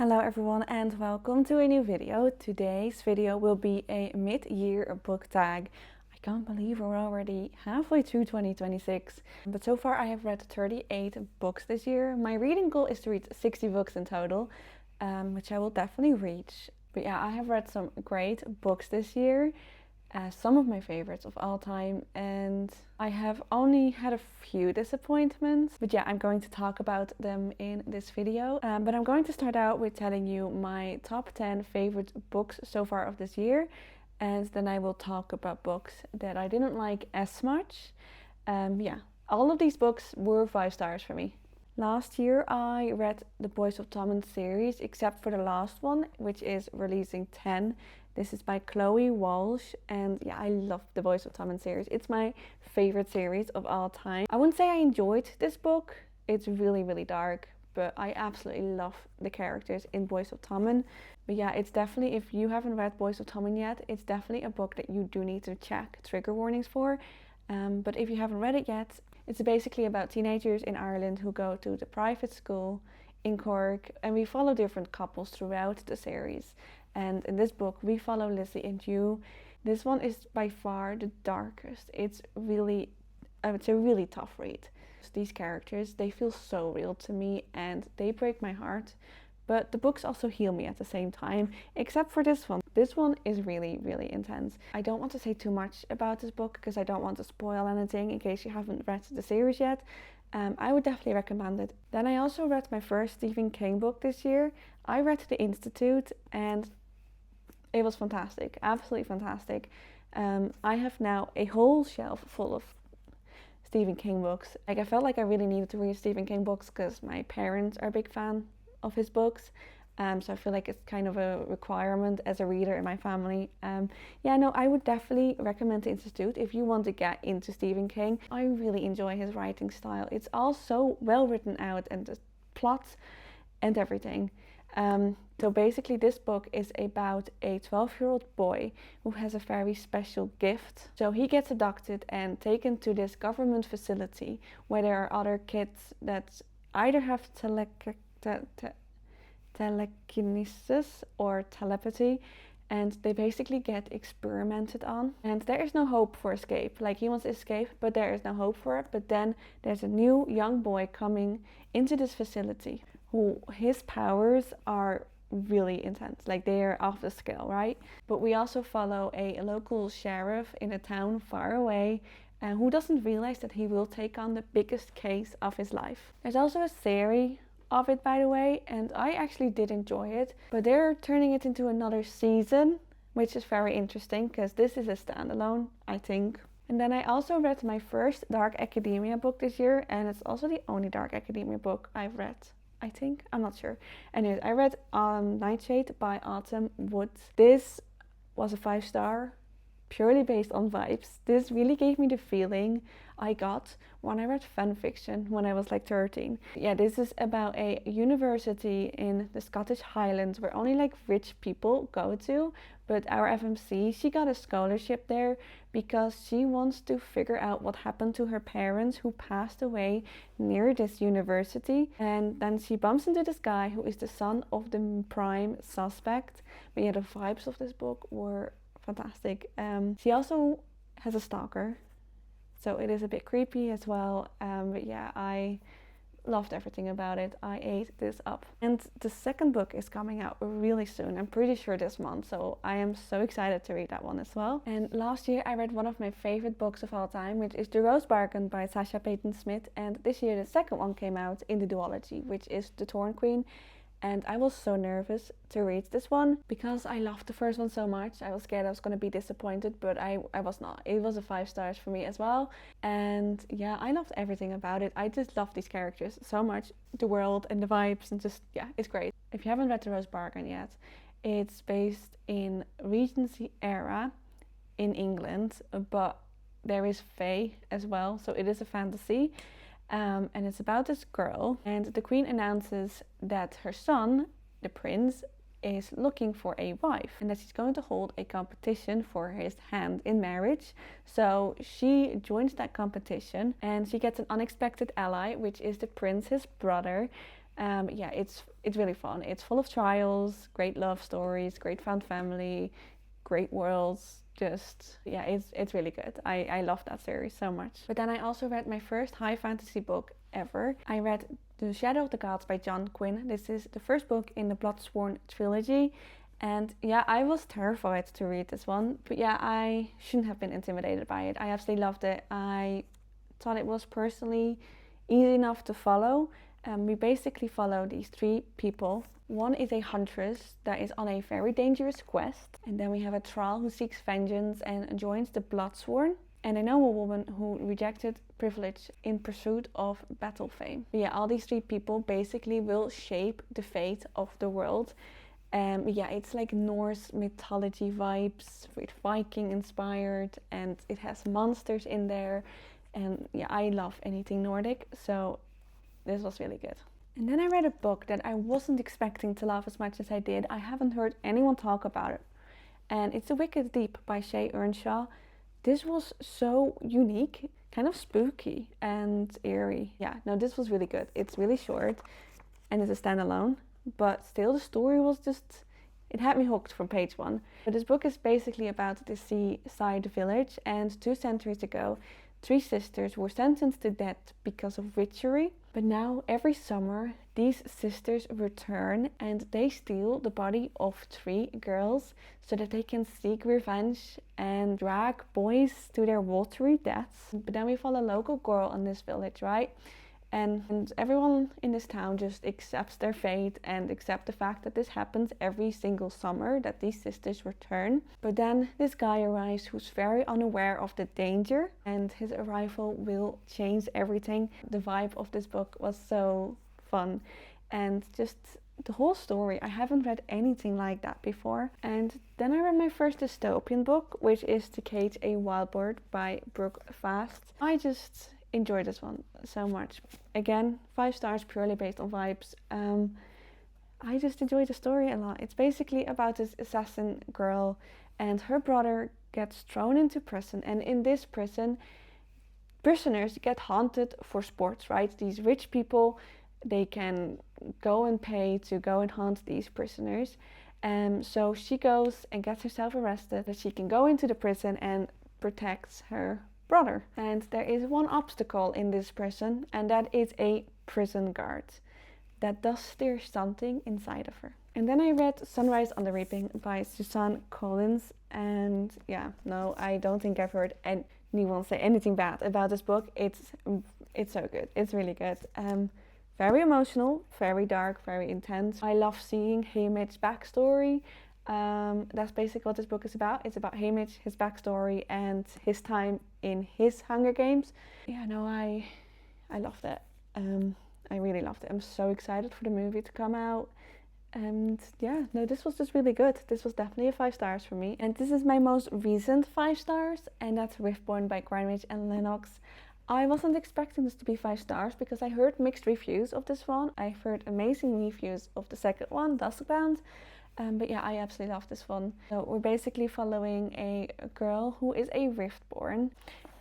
Hello everyone and welcome to a new video. Today's video will be a mid-year book tag. I can't believe we're already halfway through 2026. But so far I have read 38 books this year. My reading goal is to read 60 books in total, which I will definitely reach. But yeah, I have read some great books this year. Some of my favorites of all time, and I have only had a few disappointments, but yeah, I'm going to talk about them in this video. But I'm going to start out with telling you my top 10 favorite books so far of this year, and then I will talk about books that I didn't like as much. Yeah, all of these books were 5 stars for me. Last year I read the Boys of Tommen series, except for the last one, which is Releasing 10. This is by Chloe Walsh, and yeah, I love the Boys of Tommen series. It's my favorite series of all time. I wouldn't say I enjoyed this book. It's really dark, but I absolutely love the characters in Boys of Tommen. But yeah, it's definitely, if you haven't read Boys of Tommen yet, it's definitely a book that you do need to check trigger warnings for. But if you haven't read it yet, it's basically about teenagers in Ireland who go to the private school in Cork, and we follow different couples throughout the series. And in this book, we follow Lizzie and Hugh. This one is by far the darkest. It's a really tough read. These characters, they feel so real to me and they break my heart. But the books also heal me at the same time, except for this one. This one is really intense. I don't want to say too much about this book because I don't want to spoil anything in case you haven't read the series yet. I would definitely recommend it. Then I also read my first Stephen King book this year. I read The Institute and it was fantastic, absolutely fantastic. I have now a whole shelf full of Stephen King books. Like, I felt like I really needed to read Stephen King books because my parents are a big fan of his books. So I feel like it's kind of a requirement as a reader in my family. Yeah, no, I would definitely recommend The Institute if you want to get into Stephen King. I really enjoy his writing style. It's all so well written out, and the plot and everything. So basically this book is about a 12-year-old boy who has a very special gift. So he gets adopted and taken to this government facility where there are other kids that either have telekinesis or telepathy, and they basically get experimented on. And there is no hope for escape. Like, he wants to escape, but there is no hope for it. But then there's a new young boy coming into this facility who his powers are really intense, like they are off the scale, right? But we also follow a local sheriff in a town far away who doesn't realize that he will take on the biggest case of his life. There's also a series of it, by the way, and I actually did enjoy it, but they're turning it into another season, which is very interesting because this is a standalone, I think. And then I also read my first Dark Academia book this year, and it's also the only Dark Academia book I've read, I think. I'm not sure. Anyways, I read Nightshade by Autumn Woods. This was a 5-star, purely based on vibes. This really gave me the feeling I got when I read fan fiction when I was like 13. Yeah, this is about a university in the Scottish Highlands where only like rich people go to. But our FMC, she got a scholarship there because she wants to figure out what happened to her parents who passed away near this university. And then she bumps into this guy who is the son of the prime suspect. But yeah, the vibes of this book were fantastic. She also has a stalker, so it is a bit creepy as well. But yeah, I loved everything about it. I ate this up. And the second book is coming out really soon. I'm pretty sure this month, so I am so excited to read that one as well. And last year I read one of my favorite books of all time, which is The Rose Bargain by Sasha Payton Smith. And this year the second one came out in the duology, which is The Torn Queen. And I was so nervous to read this one because I loved the first one so much. I was scared I was going to be disappointed, but I was not. It was a 5 stars for me as well. And yeah, I loved everything about it. I just love these characters so much. The world and the vibes, and just, yeah, it's great. If you haven't read The Rose Bargain yet, it's based in Regency era in England, but there is fae as well, so it is a fantasy. And it's about this girl, and the queen announces that her son, the prince, is looking for a wife and that she's going to hold a competition for his hand in marriage. So she joins that competition and she gets an unexpected ally, which is the prince's brother, Yeah, it's really fun. It's full of trials, great love stories, great found family, great worlds. Just yeah, it's really good. I love that series so much. But then I also read my first high fantasy book ever. I read The Shadow of the Gods by John Quinn. This is the first book in the Bloodsworn trilogy. And yeah, I was terrified to read this one. But yeah, I shouldn't have been intimidated by it. I absolutely loved it. I thought it was personally easy enough to follow. We basically follow these three people. One is a huntress that is on a very dangerous quest. And then we have a thrall who seeks vengeance and joins the Bloodsworn. And a noble woman who rejected privilege in pursuit of battle fame. But yeah, all these three people basically will shape the fate of the world. Yeah, it's like Norse mythology vibes with Viking inspired, and it has monsters in there. And yeah, I love anything Nordic, so this was really good. And then I read a book that I wasn't expecting to love as much as I did. I haven't heard anyone talk about it. And it's The Wicked Deep by Shay Earnshaw. This was so unique, kind of spooky and eerie. Yeah, no, this was really good. It's really short and it's a standalone, but still the story was just, it had me hooked from page one. But this book is basically about the seaside village, and 2 centuries ago, 3 sisters were sentenced to death because of witchery. But now, every summer, these sisters return and they steal the body of 3 girls so that they can seek revenge and drag boys to their watery deaths. But then we follow a local girl in this village, right? And everyone in this town just accepts their fate and accept the fact that this happens every single summer, that these sisters return. But then this guy arrives who's very unaware of the danger, and his arrival will change everything. The vibe of this book was so fun, and just the whole story, I haven't read anything like that before. And then I read my first dystopian book, which is To Cage a Wild Bird by Brooke Fast. I just enjoyed this one so much. Again, 5 stars purely based on vibes. I just enjoyed the story a lot. It's basically about this assassin girl, and her brother gets thrown into prison, and in this prison, prisoners get haunted for sports, right? These rich people, they can go and pay to go and haunt these prisoners. So she goes and gets herself arrested that she can go into the prison and protects her brother. And there is one obstacle in this prison, and that is a prison guard that does stir something inside of her. And then I read Sunrise on the Reaping by Suzanne Collins, and yeah, no, I don't think I've heard anyone say anything bad about this book. It's so good. It's really good. Very emotional, very dark, very intense. I love seeing Haymitch's backstory. That's basically what this book is about. It's about Haymitch, his backstory, and his time in his Hunger Games. Yeah, no, I loved it. I really loved it. I'm so excited for the movie to come out. And yeah, no, this was just really good. This was definitely a 5 stars for me. And this is my most recent 5 stars, and that's Riftborn by Grindwich and Lennox. I wasn't expecting this to be 5 stars because I heard mixed reviews of this one. I heard amazing reviews of the second one, Duskbound. But yeah, I absolutely love this one. So we're basically following a girl who is a Riftborn.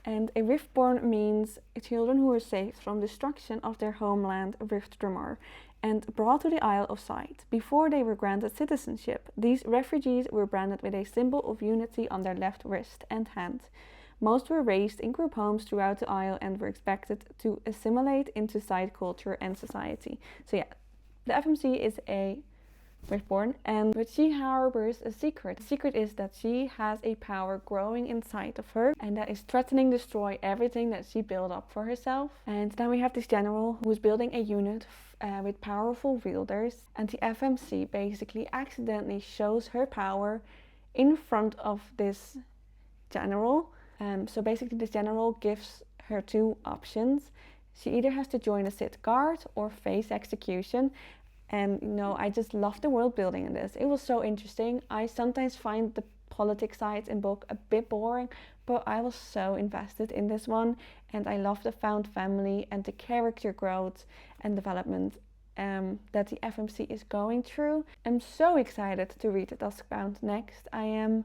And a Riftborn means children who are saved from destruction of their homeland, Riftdramar, and brought to the Isle of Sight. Before they were granted citizenship, these refugees were branded with a symbol of unity on their left wrist and hand. Most were raised in group homes throughout the Isle and were expected to assimilate into Sight culture and society. So yeah, the FMC is a Riftborn, but she harbors a secret. The secret is that she has a power growing inside of her, and that is threatening to destroy everything that she built up for herself. And then we have this general who is building a unit with powerful wielders, and the FMC basically accidentally shows her power in front of this general. So basically this general gives her 2 options. She either has to join a Sith Guard or face execution. And you know, I just love the world building in this. It was so interesting. I sometimes find the politics sides in book a bit boring, but I was so invested in this one, and I love the found family and the character growth and development that the FMC is going through. I'm so excited to read Duskbound next. I am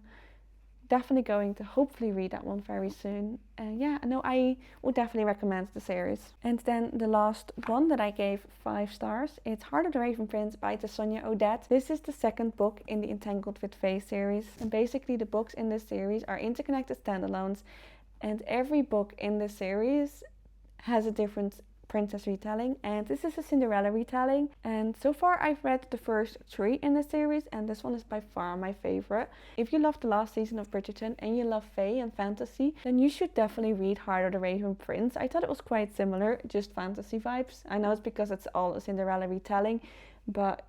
definitely going to hopefully read that one very soon. Yeah, no, I would definitely recommend the series. And then the last one that I gave 5 stars, it's Heart of the Raven Prince by Sonia Odette. This is the second book in the Entangled with Fae series. And basically the books in this series are interconnected standalones, and every book in this series has a different princess retelling, and this is a Cinderella retelling. And so far I've read the first 3 in the series, and this one is by far my favorite. If you loved the last season of Bridgerton and you love fae and fantasy, then you should definitely read Heart of the Raven Prince. I thought it was quite similar, just fantasy vibes. I know it's because it's all a Cinderella retelling, but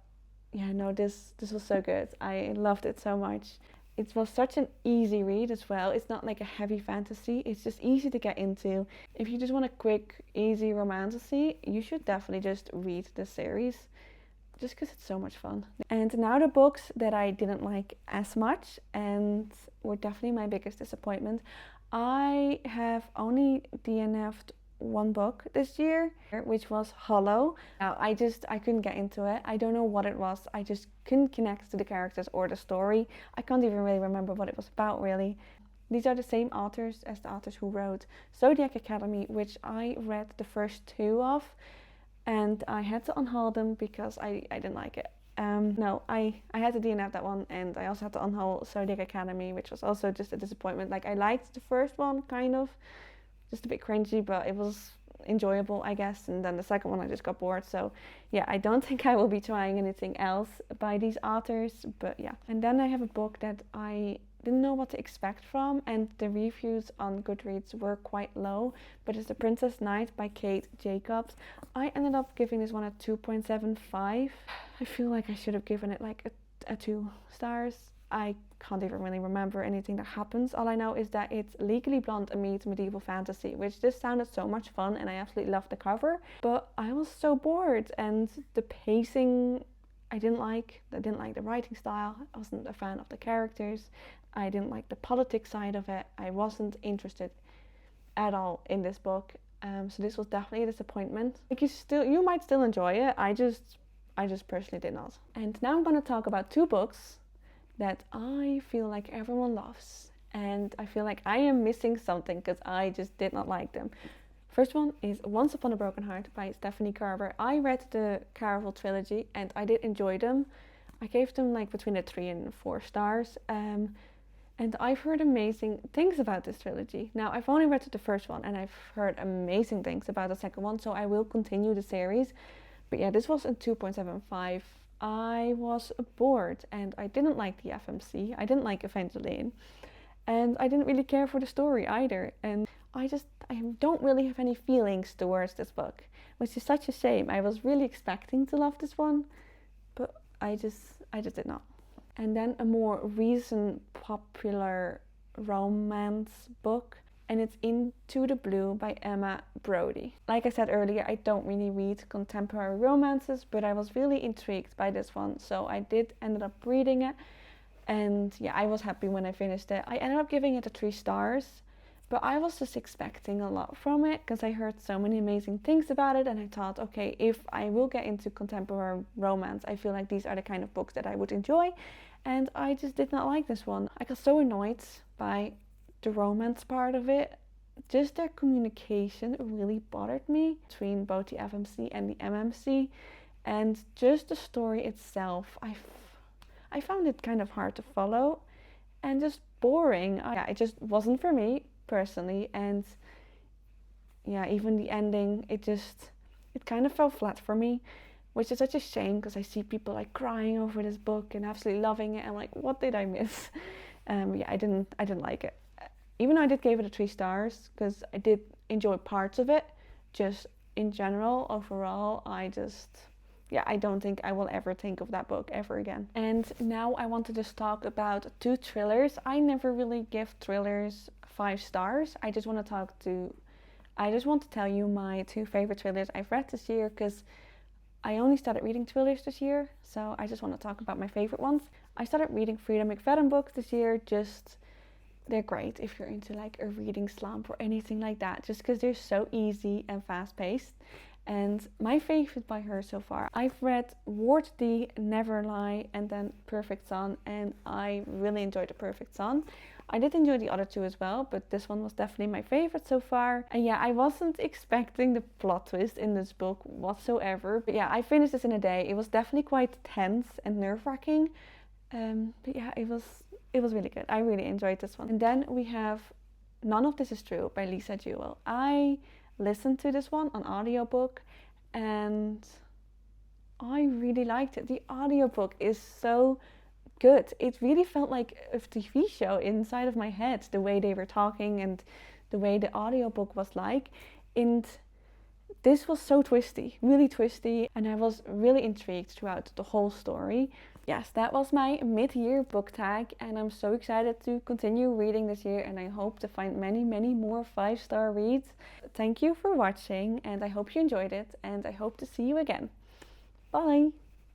yeah, no, this was so good. I loved it so much. It was such an easy read as well. It's not like a heavy fantasy. It's just easy to get into. If you just want a quick, easy romantasy, you should definitely just read the series, just because it's so much fun. And now the books that I didn't like as much and were definitely my biggest disappointment. I have only DNF'd one book this year, which was Hollow. Now I couldn't get into it. I don't know what it was. I just couldn't connect to the characters or the story. I can't even really remember what it was about, really. These are the same authors as the authors who wrote Zodiac Academy, which I read the first 2 of, and I had to unhaul them because I didn't like it. No, I had to DNF that one, and I also had to unhaul Zodiac Academy, which was also just a disappointment. Like, I liked the first one, kind of, just a bit cringy, but it was enjoyable, I guess. And then the second one I just got bored. So yeah, I don't think I will be trying anything else by these authors, but yeah. And then I have a book that I didn't know what to expect from, and the reviews on Goodreads were quite low, but it's The Princess Knight by Kate Jacobs. I ended up giving this one a 2.75. I feel like I should have given it like a 2 stars. I can't even really remember anything that happens. All I know is that it's Legally Blonde meets medieval fantasy, which just sounded so much fun, and I absolutely loved the cover. But I was so bored, and the pacing I didn't like. I didn't like the writing style. I wasn't a fan of the characters. I didn't like the politics side of it. I wasn't interested at all in this book. So this was definitely a disappointment. Like, you might still enjoy it. I just personally did not. And now I'm gonna talk about 2 books that I feel like everyone loves, and I feel like I am missing something because I just did not like them. First one is Once Upon a Broken Heart by Stephanie Carver. I read the Caraval trilogy and I did enjoy them. I gave them like between a 3 and 4 stars. And I've heard amazing things about this trilogy. Now, I've only read the first one and I've heard amazing things about the second one, so I will continue the series. But yeah, this was a 2.75. I was bored, and I didn't like the FMC. I didn't like Evangeline, and I didn't really care for the story either. And I don't really have any feelings towards this book, which is such a shame. I was really expecting to love this one, but I just did not. And then a more recent popular romance book, and it's Into the Blue by Emma Brody. Like I said earlier, I don't really read contemporary romances, but I was really intrigued by this one, so I did end up reading it. And yeah, I was happy when I finished it. I ended up giving it a 3 stars, but I was just expecting a lot from it because I heard so many amazing things about it, and I thought, okay, if I will get into contemporary romance, I feel like these are the kind of books that I would enjoy, and I just did not like this one. I got so annoyed by the romance part of it. Just their communication really bothered me between both the FMC and the MMC, and just the story itself, I found it kind of hard to follow and just boring. It just wasn't for me personally, and yeah, even the ending, it kind of fell flat for me, which is such a shame because I see people like crying over this book and absolutely loving it. I'm like, what did I miss? Yeah, I didn't like it. Even though I did give it a 3 stars because I did enjoy parts of it, just in general, overall, I don't think I will ever think of that book ever again. And now I want to just talk about 2 thrillers. I never really give thrillers 5 stars. I just want to tell you my 2 favorite thrillers I've read this year, because I only started reading thrillers this year, so I just want to talk about my favorite ones. I started reading Frida McFadden books this year. They're great if you're into like a reading slump or anything like that, just because they're so easy and fast-paced. and my favorite by her so far. I've read Ward D, Never Lie, and then Perfect Son, and I really enjoyed The Perfect Son. I did enjoy the other two as well, but this one was definitely my favorite so far. And yeah, I wasn't expecting the plot twist in this book whatsoever. But yeah, I finished this in a day. It was definitely quite tense and nerve-wracking. But yeah, it was really good. I really enjoyed this one. And then we have None of This Is True by Lisa Jewell. I listened to this one on audiobook and I really liked it. The audiobook is so good. It really felt like a TV show inside of my head, the way they were talking and the way the audiobook was like. And this was so twisty, really twisty, and I was really intrigued throughout the whole story. Yes, that was my mid-year book tag, and I'm so excited to continue reading this year, and I hope to find many, many more 5-star reads. Thank you for watching, and I hope you enjoyed it, and I hope to see you again. Bye!